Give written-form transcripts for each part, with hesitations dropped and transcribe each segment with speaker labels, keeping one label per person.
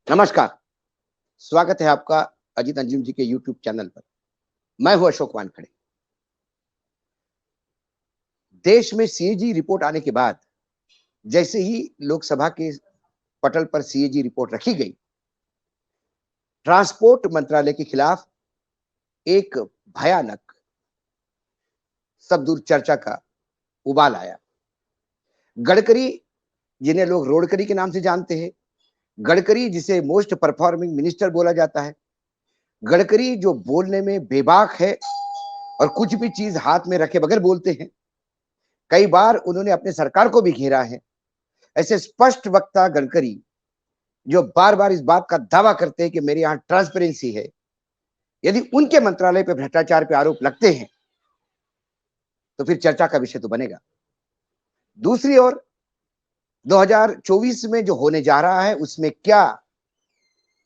Speaker 1: नमस्कार। स्वागत है आपका अजीत अंजुम जी के यूट्यूब चैनल पर। मैं हूं अशोक वानखड़े। देश में सीएजी रिपोर्ट आने के बाद जैसे ही लोकसभा के पटल पर सीएजी रिपोर्ट रखी गई, ट्रांसपोर्ट मंत्रालय के खिलाफ एक भयानक सब दूर चर्चा का उबाल आया। गडकरी, जिन्हें लोग रोडकरी के नाम से जानते हैं, गडकरी जिसे मोस्ट परफॉर्मिंग मिनिस्टर बोला जाता है, गडकरी जो बोलने में बेबाक है और कुछ भी चीज हाथ में रखे बगैर बोलते हैं। कई बार उन्होंने अपने सरकार को भी घेरा है। ऐसे स्पष्ट वक्ता गडकरी जो बार बार इस बात का दावा करते हैं कि मेरे यहां ट्रांसपेरेंसी है, यदि उनके मंत्रालय पर भ्रष्टाचार पे आरोप लगते हैं तो फिर चर्चा का विषय तो बनेगा। दूसरी ओर 2024 में जो होने जा रहा है उसमें क्या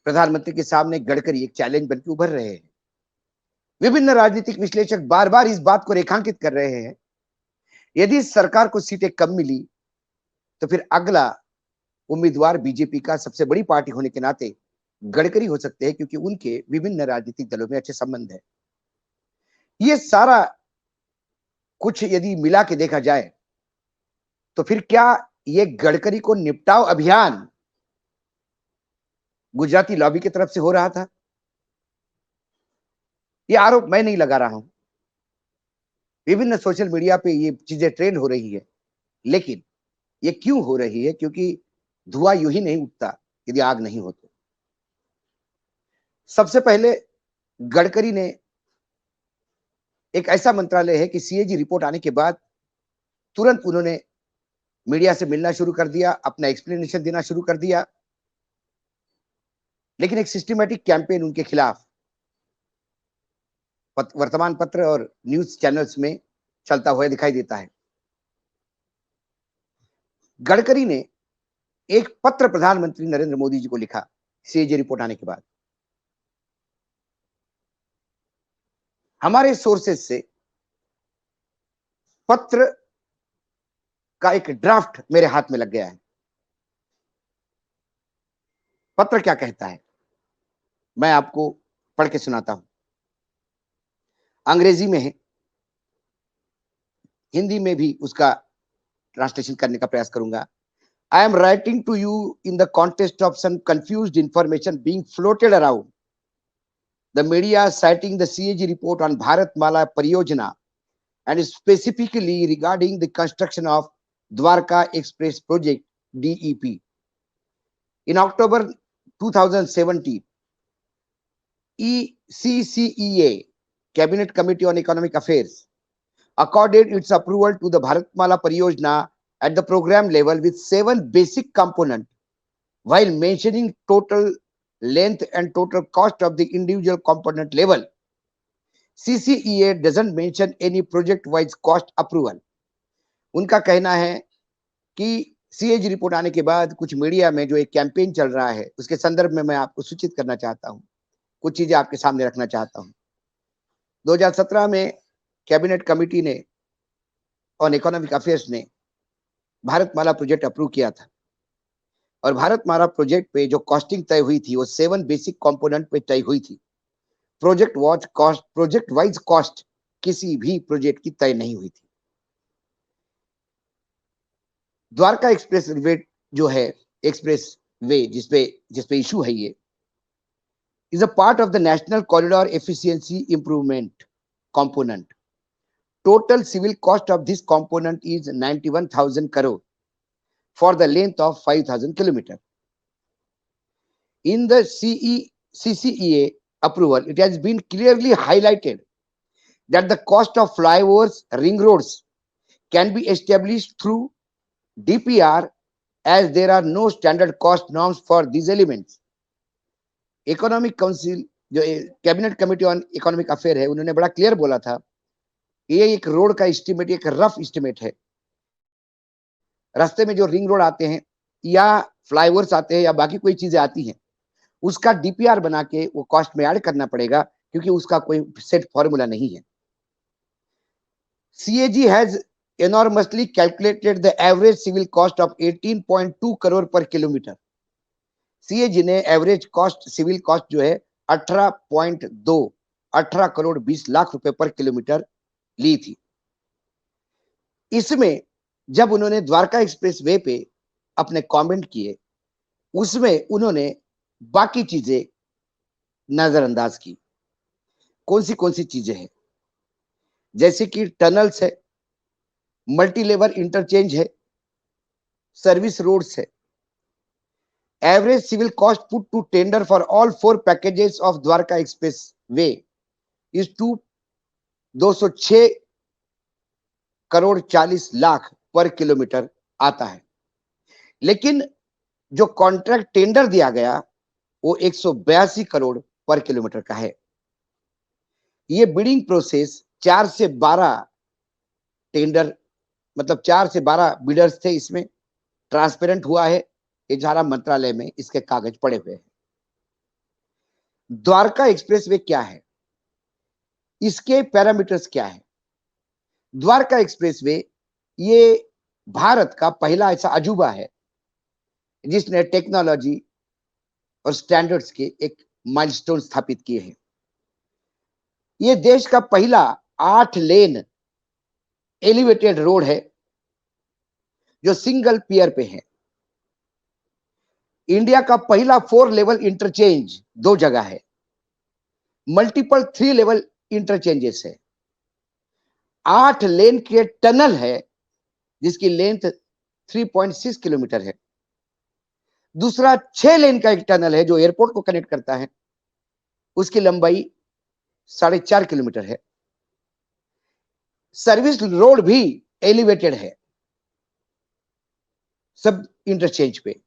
Speaker 1: प्रधानमंत्री के सामने गडकरी एक चैलेंज बनकर उभर रहे हैं। विभिन्न राजनीतिक विश्लेषक बार बार इस बात को रेखांकित कर रहे हैं, यदि सरकार को सीटें कम मिली तो फिर अगला उम्मीदवार बीजेपी का सबसे बड़ी पार्टी होने के नाते गडकरी हो सकते हैं, क्योंकि उनके विभिन्न राजनीतिक दलों में अच्छे संबंध है। ये सारा कुछ यदि मिला के देखा जाए तो फिर क्या ये गडकरी को निपटाओ अभियान गुजराती लॉबी की तरफ से हो रहा था? ये आरोप मैं नहीं लगा रहा हूं, विभिन्न सोशल मीडिया पे ये चीजें ट्रेंड हो रही है। लेकिन ये क्यों हो रही है? क्योंकि धुआं यूं ही नहीं उठता यदि आग नहीं हो तो। सबसे पहले गडकरी ने एक ऐसा मंत्रालय है कि सीएजी रिपोर्ट आने के बाद तुरंत उन्होंने मीडिया से मिलना शुरू कर दिया, अपना एक्सप्लेनेशन देना शुरू कर दिया। लेकिन एक सिस्टमैटिक कैंपेन उनके खिलाफ वर्तमान पत्र और न्यूज चैनल्स में चलता हुआ दिखाई देता है। गडकरी ने एक पत्र प्रधानमंत्री नरेंद्र मोदी जी को लिखा सीएजी रिपोर्ट आने के बाद। हमारे सोर्सेस से पत्र का एक ड्राफ्ट मेरे हाथ में लग गया है। पत्र क्या कहता है मैं आपको पढ़ के सुनाता हूं। अंग्रेजी में है, हिंदी में भी उसका ट्रांसलेशन करने का प्रयास करूंगा। I am writing to you in the context of some confused information being floated around the media citing the CAG report on Bharatmala Pariyojana and specifically regarding the construction of Dwarka Express Project DEP. In October 2017, ECCEA, Cabinet Committee on Economic Affairs, accorded its approval to the Bharatmala Pariyojana at the program level with 7 basic components, while mentioning total length and total cost of the individual component level. CCEA doesn't mention any project-wise cost approval. उनका कहना है कि CAG report आने के बाद कुछ media में जो एक कैंपेन चल रहा है उसके संदर्भ में मैं आपको सूचित करना चाहता हूं, कुछ चीजें आपके सामने रखना चाहता हूं। 2017 में कैबिनेट कमेटी ने ऑन इकोनॉमिक अफेयर्स ने भारतमाला प्रोजेक्ट अप्रूव किया था और भारतमाला प्रोजेक्ट पे जो कॉस्टिंग तय हुई थी वो 7 बेसिक कंपोनेंट पे तय हुई थी। प्रोजेक्ट वाइज कॉस्ट किसी भी प्रोजेक्ट की तय नहीं हुई थी। द्वारका एक्सप्रेस वे जो है, एक्सप्रेस वे जिसपे इशू है, ये is a part of the National Corridor Efficiency Improvement component. Total civil cost of this component is 91,000 crore for the length of 5,000 kilometers. In the CCEA approval, it has been clearly highlighted that the cost of flyovers, ring roads can be established through DPR as there are no standard cost norms for these elements. Economic council जो cabinet committee on economic affair है, उन्होंने बड़ा clear बोला था ये एक road का estimate, एक रफ एस्टिमेट है। रास्ते में जो रिंग रोड आते हैं या फ्लाईओवर्स आते हैं या बाकी कोई चीजें आती हैं, उसका डीपीआर बना के वो कॉस्ट में ऐड करना पड़ेगा, क्योंकि उसका कोई सेट फॉर्मूला नहीं है। CAG has enormously calculated the average civil cost of 18.2 crore per kilometer. CAG ने एवरेज कॉस्ट, सिविल कॉस्ट जो है 18 करोड़ 20 लाख रुपए पर किलोमीटर ली थी। इसमें जब उन्होंने द्वारका एक्सप्रेस वे पे अपने कमेंट किए, उसमें उन्होंने बाकी चीजें नजरअंदाज की। कौन सी चीजें हैं? जैसे कि टनल्स है, मल्टी लेवल इंटरचेंज है, सर्विस रोड्स है। Average civil cost put to tender for all 4 packages of Dwarka expressway is to 206 crore 40 lakh per kilometre आता है। लेकिन जो कॉन्ट्रैक्ट टेंडर दिया गया वो 182 करोड़ पर किलोमीटर का है। ये बिडिंग प्रोसेस 4 से 12 टेंडर, मतलब 4 से 12 बिडर्स थे। इसमें ट्रांसपेरेंट हुआ है, ये सारा मंत्रालय में इसके कागज पड़े हुए हैं। द्वारका एक्सप्रेस वे क्या है, इसके पैरामीटर्स क्या है? द्वारका एक्सप्रेस वे ये भारत का पहला ऐसा अजूबा है जिसने टेक्नोलॉजी और स्टैंडर्ड्स के एक माइलस्टोन स्थापित किए हैं। ये देश का पहला 8 लेन एलिवेटेड रोड है जो सिंगल पियर पे है। इंडिया का पहला 4 लेवल इंटरचेंज 2 जगह है। मल्टीपल 3 लेवल इंटरचेंजेस है। 8 लेन के टनल है जिसकी लेंथ 3.6 किलोमीटर है। दूसरा 6 लेन का एक टनल है जो एयरपोर्ट को कनेक्ट करता है, उसकी लंबाई 4.5 किलोमीटर है। सर्विस रोड भी एलिवेटेड है सब इंटरचेंज पे।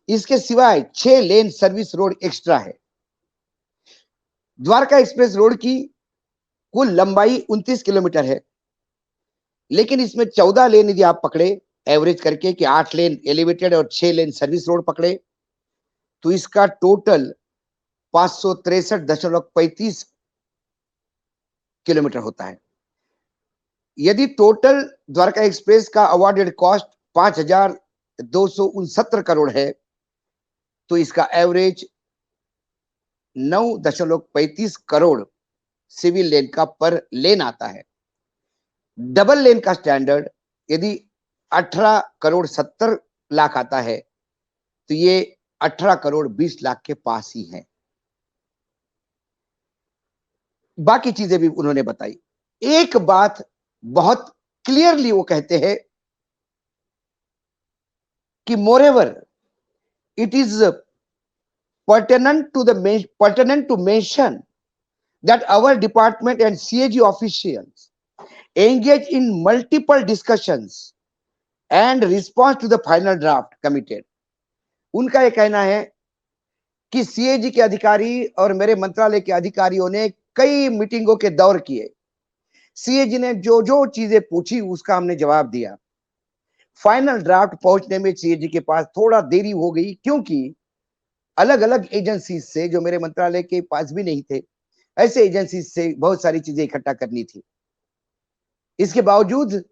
Speaker 1: इसके सिवाय 6 लेन सर्विस रोड एक्स्ट्रा है। द्वारका एक्सप्रेस रोड की कुल लंबाई 29 किलोमीटर है, लेकिन इसमें 14 लेन यदि आप पकड़े एवरेज करके कि 8 लेन एलिवेटेड और 6 लेन सर्विस रोड पकड़े तो इसका टोटल 563.35 किलोमीटर होता है। यदि टोटल द्वारका एक्सप्रेस का अवार्डेड कॉस्ट 5,269 करोड़ है तो इसका एवरेज 9.35 करोड़ सिविल लेन का पर लेन आता है। डबल लेन का स्टैंडर्ड यदि 18 करोड़ 70 लाख आता है तो ये 18 करोड़ 20 लाख के पास ही है। बाकी चीजें भी उन्होंने बताई। एक बात बहुत क्लियरली वो कहते हैं कि moreover it is pertinent to mention that our department and CAG officials engage in multiple discussions and response to the final draft committed। उनका यह कहना है कि सीएजी के अधिकारी और मेरे मंत्रालय के अधिकारियों ने कई मीटिंगों के दौर किए। सीएजी ने जो जो चीजें पूछी उसका हमने जवाब दिया। फाइनल ड्राफ्ट पहुंचने में सीएजी के पास थोड़ा देरी हो गई क्योंकि अलग अलग एजेंसी से जो मेरे मंत्रालय के पास भी नहीं थे, ऐसे एजेंसी से बहुत सारी चीजें इकट्ठा करनी थी। इसके बावजूद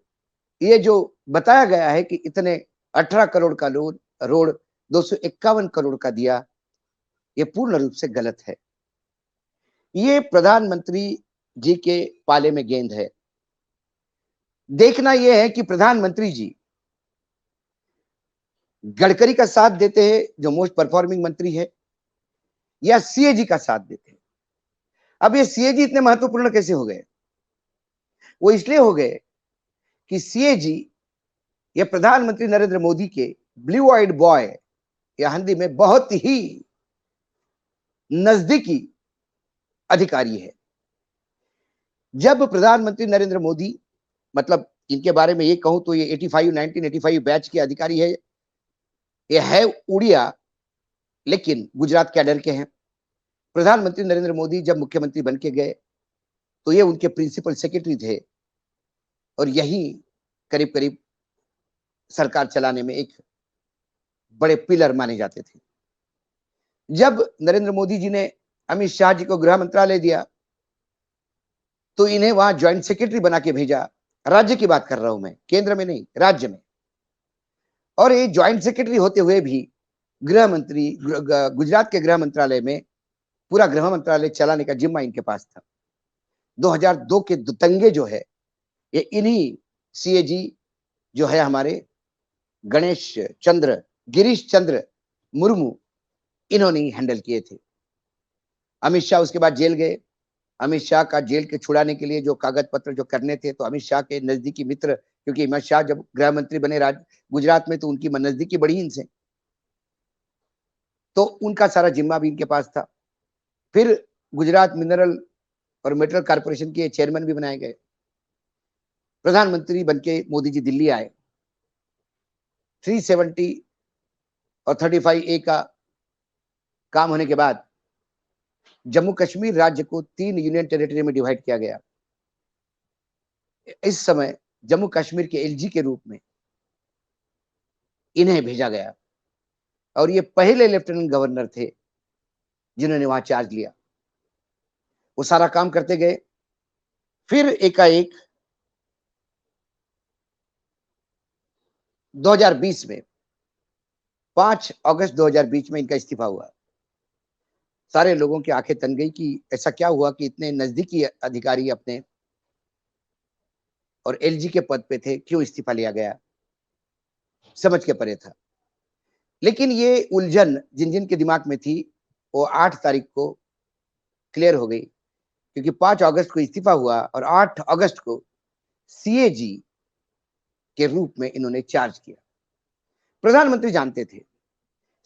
Speaker 1: ये जो बताया गया है कि इतने 18 करोड़ का रोड 251 करोड़ का दिया, ये पूर्ण रूप से गलत है। ये प्रधानमंत्री जी के पाले में गेंद है। देखना यह है कि प्रधानमंत्री जी गडकरी का साथ देते हैं जो मोस्ट परफॉर्मिंग मंत्री है, या सीएजी का साथ देते हैं। अब ये सीएजी इतने महत्वपूर्ण कैसे हो गए? वो इसलिए हो गए कि सीएजी ये प्रधानमंत्री नरेंद्र मोदी के ब्लू आइड बॉय या हिंदी में बहुत ही नजदीकी अधिकारी है। जब प्रधानमंत्री नरेंद्र मोदी, मतलब इनके बारे में ये कहूं तो ये 1985 बैच के अधिकारी है। ये है उड़िया लेकिन गुजरात कैडर के हैं। प्रधानमंत्री नरेंद्र मोदी जब मुख्यमंत्री बन के गए तो ये उनके प्रिंसिपल सेक्रेटरी थे और यही करीब करीब सरकार चलाने में एक बड़े पिलर माने जाते थे। जब नरेंद्र मोदी जी ने अमित शाह जी को गृह मंत्रालय दिया तो इन्हें वहां ज्वाइंट सेक्रेटरी बना के भेजा। राज्य की बात कर रहा हूं मैं, केंद्र में नहीं, राज्य में। और ये ज्वाइंट सेक्रेटरी होते हुए भी गृह मंत्री गुजरात के गृह मंत्रालय में पूरा गृह मंत्रालय चलाने का जिम्मा इनके पास था। 2002 के दंगे जो है ये इन्हीं सीएजी जो है हमारे गिरीश चंद्र मुर्मू इन्होंने हैंडल किए थे। अमित शाह उसके बाद जेल गए। अमित शाह का जेल के छुड़ाने के लिए जो कागज पत्र जो करने थे, तो अमित शाह के नजदीकी मित्र, क्योंकि अमित शाह जब गृह मंत्री बने गुजरात में, तो उनकी नजदीकी बढ़ी इनसे, तो उनका सारा जिम्मा भी इनके पास था। फिर गुजरात मिनरल और मेटल कारपोरेशन के चेयरमैन भी बनाए गए। प्रधानमंत्री बनके मोदी जी दिल्ली आए। 370 और 35A का काम होने के बाद जम्मू कश्मीर राज्य को 3 यूनियन टेरिटरी में डिवाइड किया गया। इस समय जम्मू कश्मीर के एलजी के रूप में इन्हें भेजा गया और ये पहले लेफ्टिनेंट गवर्नर थे जिन्होंने वहां चार्ज लिया। वो सारा काम करते गए। फिर एकाएक 2020 में 5 अगस्त 2020 में इनका इस्तीफा हुआ। सारे लोगों की आंखें तन गई कि ऐसा क्या हुआ कि इतने नजदीकी अधिकारी अपने और एलजी के पद पे थे, क्यों इस्तीफा लिया गया, समझ के परे था। लेकिन ये उलझन जिन जिन के दिमाग में थी वो 8 तारीख को क्लियर हो गई, क्योंकि 5 अगस्त को इस्तीफा हुआ और 8 अगस्त को सीएजी के रूप में इन्होंने चार्ज किया। प्रधानमंत्री जानते थे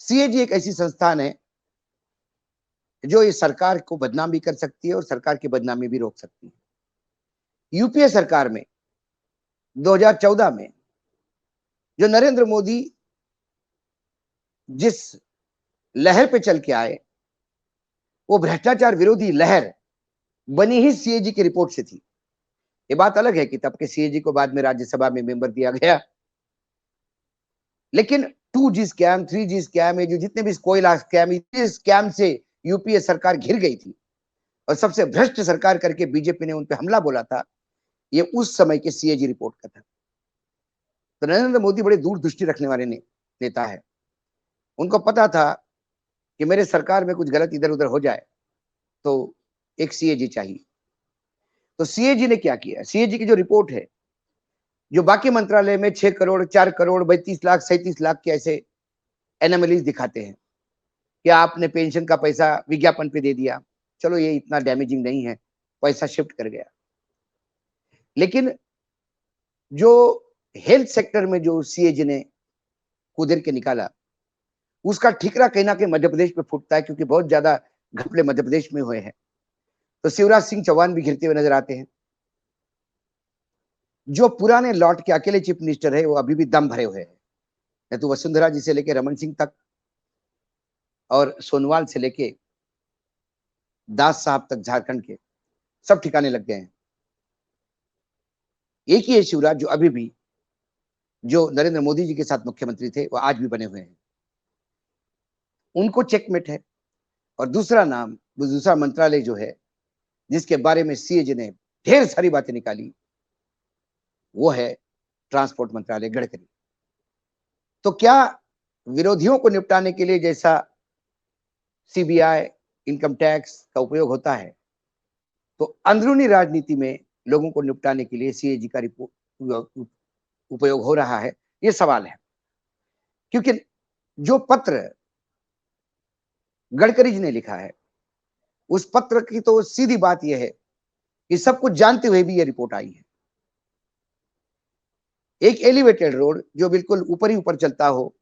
Speaker 1: सीएजी एक ऐसी संस्थान है जो इस सरकार को बदनाम भी कर सकती है और सरकार की बदनामी भी रोक सकती है। यूपीए सरकार में 2014 में जो नरेंद्र मोदी जिस लहर पे चल के आए, वो भ्रष्टाचार विरोधी लहर बनी ही सीएजी की रिपोर्ट से थी। ये बात अलग है कि तब के सीएजी को बाद में राज्यसभा में मेंबर दिया गया, लेकिन 2G स्कैम, 3G स्कैम, ये जो जितने भी कोयला स्कैम, इस स्कैम से यूपीए सरकार घिर गई थी और सबसे भ्रष्ट सरकार करके बीजेपी ने उन पे हमला बोला था। ये उस समय के सीएजी रिपोर्ट का था। तो नरेंद्र मोदी बड़े दूरदृष्टि रखने वाले नेता है। उनको पता था कि मेरे सरकार में कुछ गलत इधर उधर हो जाए तो एक सीएजी चाहिए। तो सीएजी ने क्या किया, सीएजी की जो रिपोर्ट है, जो बाकी मंत्रालय में 6 करोड़, 4 करोड़, 32 लाख, 37 लाख के ऐसे एनोमलीज दिखाते हैं कि आपने पेंशन का पैसा विज्ञापन पे दे दिया, चलो ये इतना डैमेजिंग नहीं है, पैसा शिफ्ट कर गया। लेकिन जो हेल्थ सेक्टर में जो सीएजी ने कुदेर के निकाला, उसका ठिकरा कहीं ना कहीं मध्य प्रदेश में फूटता है, क्योंकि बहुत ज्यादा घपले मध्य प्रदेश में हुए हैं। तो शिवराज सिंह चौहान भी घिरते हुए नजर आते हैं। जो पुराने लॉट के अकेले चीफ मिनिस्टर है वो अभी भी दम भरे हुए हैं, नहीं तो वसुंधरा जी से लेके रमन सिंह तक और सोनवाल से लेके दास साहब तक झारखंड के सब ठिकाने लग गए हैं। एक ही है शिवराज जो अभी भी, जो नरेंद्र मोदी जी के साथ मुख्यमंत्री थे, वो आज भी बने हुए हैं। उनको चेकमेट है। और दूसरा मंत्रालय जो है जिसके बारे में सीएजी ने ढेर सारी बातें निकाली, वो है ट्रांसपोर्ट मंत्रालय, गडकरी। तो क्या विरोधियों को निपटाने के लिए जैसा सीबीआई, इनकम टैक्स का उपयोग होता है, तो अंदरूनी राजनीति में लोगों को निपटाने के लिए सीएजी का उपयोग हो रहा है, ये सवाल है। क्योंकि जो पत्र गडकरी जी ने लिखा है, उस पत्र की तो सीधी बात यह है कि सब कुछ जानते हुए भी ये रिपोर्ट आई है। एक एलिवेटेड रोड जो बिल्कुल ऊपर ही ऊपर चलता हो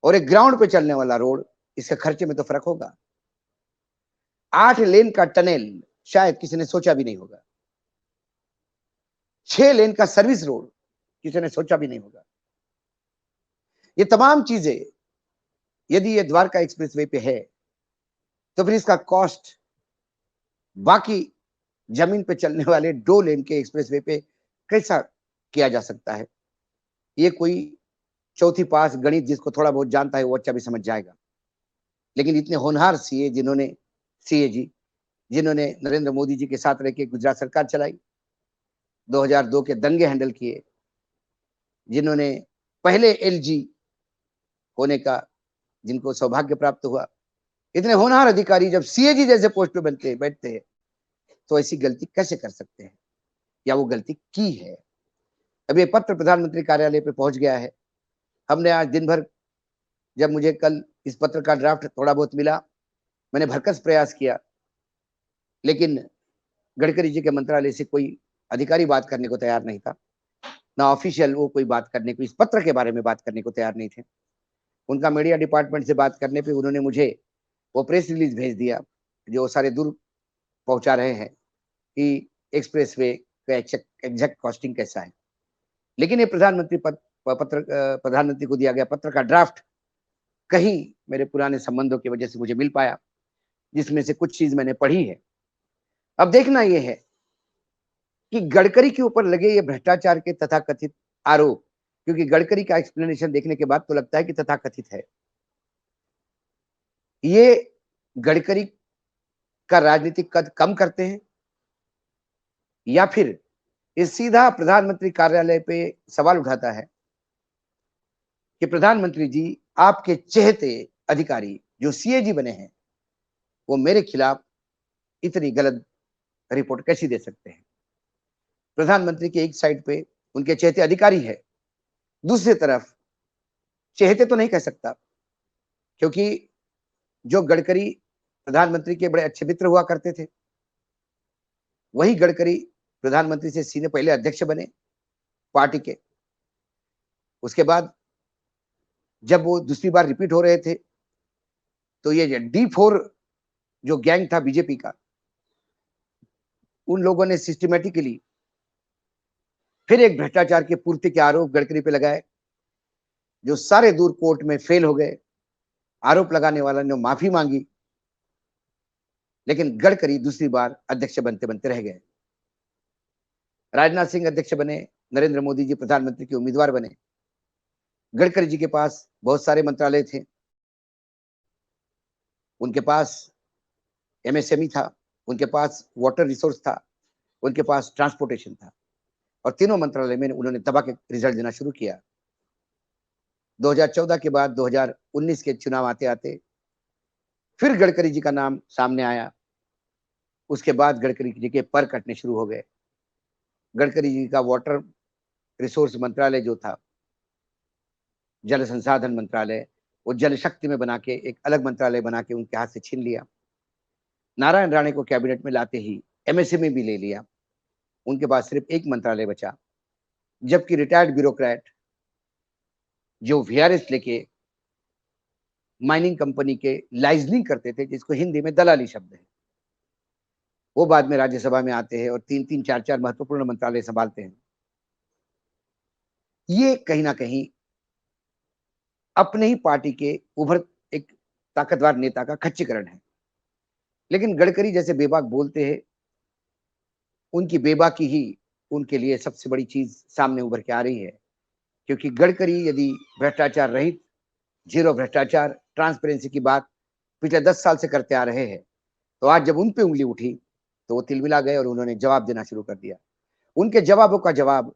Speaker 1: और एक ग्राउंड पे चलने वाला रोड, इसके खर्चे में तो फर्क होगा। 8 लेन का टनल शायद किसी ने सोचा भी नहीं होगा। 6 लेन का सर्विस रोड किसी ने सोचा भी नहीं होगा। ये तमाम चीजें यदि ये द्वारका एक्सप्रेसवे पे है, तो फिर इसका कॉस्ट बाकी जमीन पे चलने वाले 2 लेन के एक्सप्रेसवे पे कैसा किया जा सकता है? ये कोई चौथी पास गणित जिसको थोड़ा बहुत जानता है वो अच्छा भी समझ जाएगा। लेकिन इतने होनहार सीएजी जिन्होंने नरेंद्र मोदी जी के साथ रह के गुजरात सरकार चलाई, 2002 के दंगे हैंडल किए, जिन्होंने पहले एलजी होने का जिनको सौभाग्य प्राप्त हुआ, इतने होनहार अधिकारी जब सीएजी जैसे पोस्ट पे बैठते हैं तो ऐसी गलती कैसे कर सकते हैं, या वो गलती की है। अब ये पत्र प्रधानमंत्री कार्यालय पे पहुंच गया है। हमने आज दिन भर, जब मुझे कल इस पत्र का ड्राफ्ट थोड़ा बहुत मिला, मैंने भरकस प्रयास किया, लेकिन गडकरी जी के मंत्रालय से कोई अधिकारी बात करने को तैयार नहीं था, ना ऑफिशियल वो कोई बात करने को, इस पत्र के बारे में बात करने को तैयार नहीं थे। उनका मीडिया डिपार्टमेंट से बात करने पे उन्होंने मुझे वो प्रेस रिलीज भेज दिया जो सारे दूर पहुंचा रहे हैं कि एक्सप्रेसवे का एग्जैक्ट कॉस्टिंग कैसा है। लेकिन ये प्रधानमंत्री को दिया गया पत्र का ड्राफ्ट कहीं मेरे पुराने संबंधों की वजह से मुझे मिल पाया, जिसमें से कुछ चीज मैंने पढ़ी है। अब देखना यह है कि गडकरी के ऊपर लगे ये भ्रष्टाचार के तथाकथित आरोप, क्योंकि गडकरी का एक्सप्लेनेशन देखने के बाद तो लगता है कि तथाकथित है, ये गडकरी का राजनीतिक कद कम करते हैं, या फिर ये सीधा प्रधानमंत्री कार्यालय पे सवाल उठाता है कि प्रधानमंत्री जी, आपके चहेते अधिकारी जो सीएजी बने हैं वो मेरे खिलाफ इतनी गलत रिपोर्ट कैसी दे सकते हैं। प्रधानमंत्री के एक साइड पे उनके चहेते अधिकारी है, दूसरी तरफ चहेते तो नहीं कह सकता, क्योंकि जो गडकरी प्रधानमंत्री के बड़े अच्छे मित्र हुआ करते थे, वही गडकरी प्रधानमंत्री से सीधे पहले अध्यक्ष बने पार्टी के। उसके बाद जब वो दूसरी बार रिपीट हो रहे थे तो ये D4 जो गैंग था बीजेपी का, उन लोगों ने सिस्टमेटिकली फिर एक भ्रष्टाचार के पूर्ति के आरोप गडकरी पे लगाए, जो सारे दूर कोर्ट में फेल हो गए। आरोप लगाने वाला ने माफी मांगी, लेकिन गडकरी दूसरी बार अध्यक्ष बनते बनते रह गए। राजनाथ सिंह अध्यक्ष बने, नरेंद्र मोदी जी प्रधानमंत्री के उम्मीदवार बने। गडकरी जी के पास बहुत सारे मंत्रालय थे, उनके पास एमएसएमई था, उनके पास वाटर रिसोर्स था, उनके पास ट्रांसपोर्टेशन था, और तीनों मंत्रालय में उन्होंने दबा के रिजल्ट देना शुरू किया। 2014 के बाद 2019 के चुनाव आते आते फिर गडकरी जी का नाम सामने आया। उसके बाद गडकरी जी के पर कटने शुरू हो गए। गडकरी जी का वाटर रिसोर्स मंत्रालय जो था, जल संसाधन मंत्रालय, वो जल शक्ति में बना के एक अलग मंत्रालय बना के उनके हाथ से छीन लिया। नारायण राणे को कैबिनेट में लाते ही एमएसएमई भी ले लिया। उनके पास सिर्फ एक मंत्रालय बचा, जबकि रिटायर्ड ब्यूरोक्रेट जो वीआरएस लेके माइनिंग कंपनी के लाइजनिंग करते थे, जिसको हिंदी में दलाली शब्द है, वो बाद में राज्यसभा में आते हैं और 3-3, 4-4 महत्वपूर्ण मंत्रालय संभालते हैं। ये कहीं ना कहीं अपने ही पार्टी के उभर एक ताकतवर नेता का खच्चीकरण है। लेकिन गडकरी जैसे बेबाक बोलते हैं, उनकी बेबाकी ही उनके लिए सबसे बड़ी चीज सामने उभर के आ रही है, क्योंकि गडकरी यदि भ्रष्टाचार रहित, जीरो भ्रष्टाचार, ट्रांसपेरेंसी की बात पिछले 10 साल से करते आ रहे हैं, तो आज जब उन पे उंगली उठी तो वो तिलमिला गए और उन्होंने जवाब देना शुरू कर दिया। उनके जवाबों का जवाब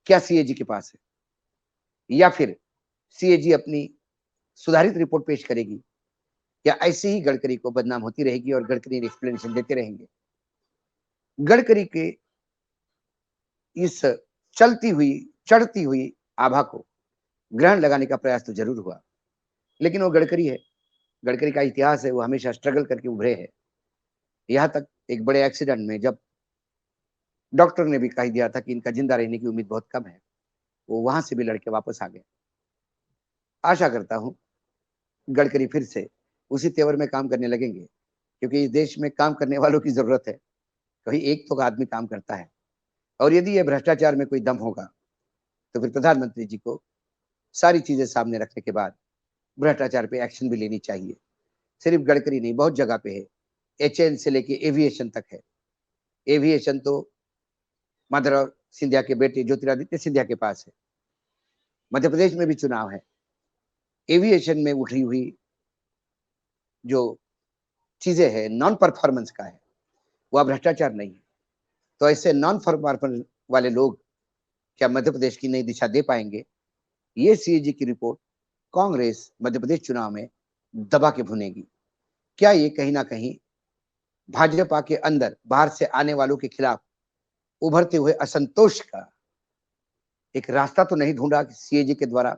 Speaker 1: क्या सीएजी के पास है, या फिर सीएजी अपनी सुधारित रिपोर्ट पेश करेगी, या ऐसे ही गडकरी को बदनाम होती रहेगी और गडकरी एक्सप्लेनेशन देते रहेंगे। गडकरी के इस चलती हुई, चढ़ती हुई आभा को ग्रहण लगाने का प्रयास तो जरूर हुआ, लेकिन वो गडकरी है, गडकरी का इतिहास है, वो हमेशा स्ट्रगल करके उभरे हैं। यहाँ तक एक बड़े एक्सीडेंट में जब डॉक्टर ने भी कह दिया था कि इनका जिंदा रहने की उम्मीद बहुत कम है, वो वहां से भी लड़के वापस आ गए। आशा करता हूं गडकरी फिर से उसी तेवर में काम करने लगेंगे, क्योंकि इस देश में काम करने वालों की जरूरत है। कहीं एक तो आदमी काम करता है, और यदि ये भ्रष्टाचार में कोई दम होगा तो फिर प्रधानमंत्री जी को सारी चीजें सामने रखने के बाद भ्रष्टाचार पे एक्शन भी लेनी चाहिए। सिर्फ गडकरी नहीं, बहुत जगह पे है, एचएएल से लेके एविएशन तक है। एविएशन तो माधवराव सिंधिया के बेटे ज्योतिरादित्य सिंधिया के पास है। मध्य प्रदेश में भी चुनाव है, एविएशन में उठी हुई जो चीजें है, नॉन परफॉर्मेंस का है, वह भ्रष्टाचार नहीं है। तो ऐसे नॉन परफॉर्मेंस वाले लोग क्या मध्य प्रदेश की नई दिशा दे पाएंगे? ये सीएजी की रिपोर्ट कांग्रेस मध्य प्रदेश चुनाव में दबा के भुनेगी। क्या ये कहीं ना कहीं भाजपा के अंदर बाहर से आने वालों के खिलाफ उभरते हुए असंतोष का एक रास्ता तो नहीं ढूंढा सीएजी के द्वारा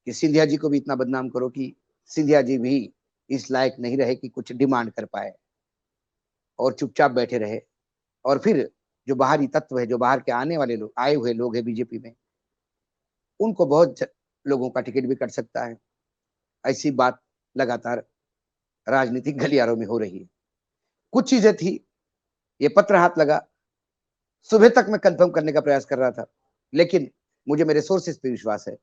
Speaker 1: कि सिंधिया जी को भी इतना बदनाम करो कि सिंधिया जी भी इस लायक नहीं रहे कि कुछ डिमांड कर पाए और चुपचाप बैठे रहे। और फिर जो बाहरी तत्व है, जो बाहर के आने वाले लोग, आए हुए लोग हैं बीजेपी में, उनको बहुत लोगों का टिकट भी कट सकता है। ऐसी बात लगातार राजनीतिक गलियारों में हो रही है। कुछ चीजें थी, ये पत्र हाथ लगा, सुबह तक मैं कंफर्म करने का प्रयास कर रहा था, लेकिन मुझे मेरे सोर्सेस पे विश्वास है,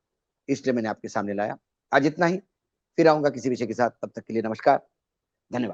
Speaker 1: इसलिए मैंने आपके सामने लाया। आज इतना ही, फिर आऊंगा किसी विषय के साथ। तब तक के लिए नमस्कार, धन्यवाद।